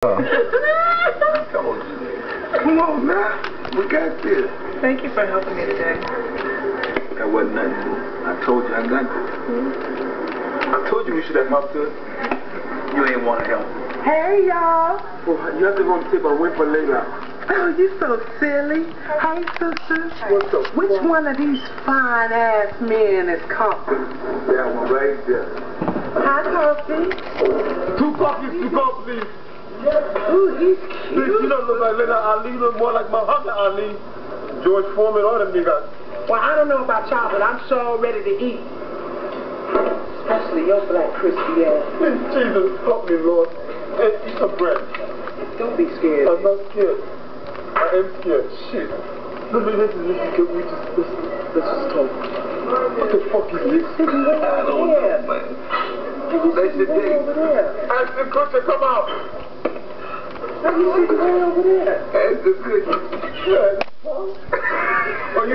Come on, man. We got this. Thank you for helping me today. That wasn't nothing. I told you I got this. I told you we should have helped her. You ain't want to help. Hey, y'all. Well, you have to go and take my win for later. Oh, you so silly. Hey, sisters. What's up? Which one of these fine-ass men is Coffee? That one right there. Hi, Coffee. 2 coffees to go, please. Ooh, he's cute. You don't look like Leonard Ali, you look more like Muhammad Ali, George Foreman, all them niggas. Well, I don't know about y'all, but I'm sure ready to eat. Especially your black crispy ass. Jesus, help me, Lord. Hey, eat some bread. Don't be scared. I'm not scared. I am scared. Shit. Listen, let's just talk. What the fuck is this? I don't know, man. That's the day. Ask the cook to come out. Why you sitting way over there? Ask the cook. Oh, you